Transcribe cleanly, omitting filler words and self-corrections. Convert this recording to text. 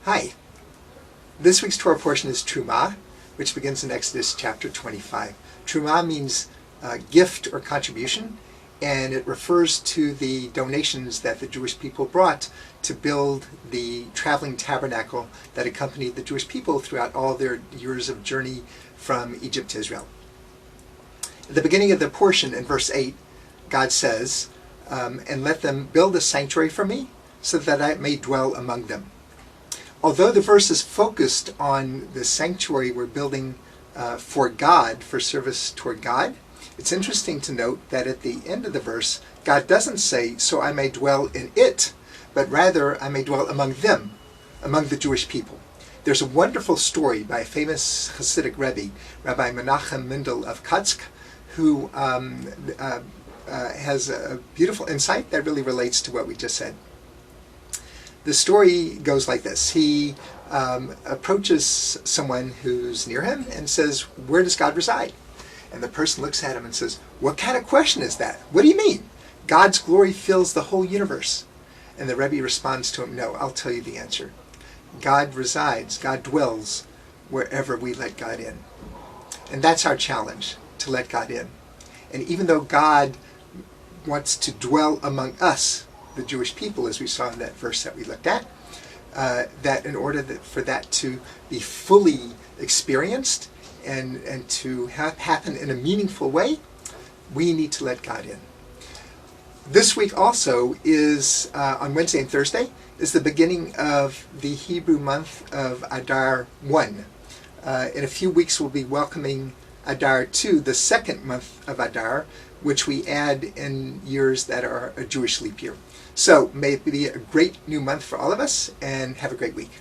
Hi. This week's Torah portion is Trumah, which begins in Exodus chapter 25. Trumah means gift or contribution, and it refers to the donations that the Jewish people brought to build the traveling tabernacle that accompanied the Jewish people throughout all their years of journey from Egypt to Israel. At the beginning of the portion, in verse 8, God says, and let them build a sanctuary for me, so that I may dwell among them. Although the verse is focused on the sanctuary we're building for God, for service toward God, it's interesting to note that at the end of the verse, God doesn't say, so I may dwell in it, but rather I may dwell among them, among the Jewish people. There's a wonderful story by a famous Hasidic Rebbe, Rabbi Menachem Mendel of Kotsk, who has a beautiful insight that really relates to what we just said. The story goes like this. He approaches someone who's near him and says, where does God reside? And the person looks at him and says, what kind of question is that? What do you mean? God's glory fills the whole universe. And the Rebbe responds to him, no, I'll tell you the answer. God resides, God dwells wherever we let God in. And that's our challenge, to let God in. And even though God wants to dwell among us, the Jewish people, as we saw in that verse that we looked at, that in order for that to be fully experienced and to happen in a meaningful way, we need to let God in. This week also is, on Wednesday and Thursday, is the beginning of the Hebrew month of Adar 1. In a few weeks we'll be welcoming Adar 2, the second month of Adar, which we add in years that are a Jewish leap year. So may it be a great new month for all of us, and have a great week.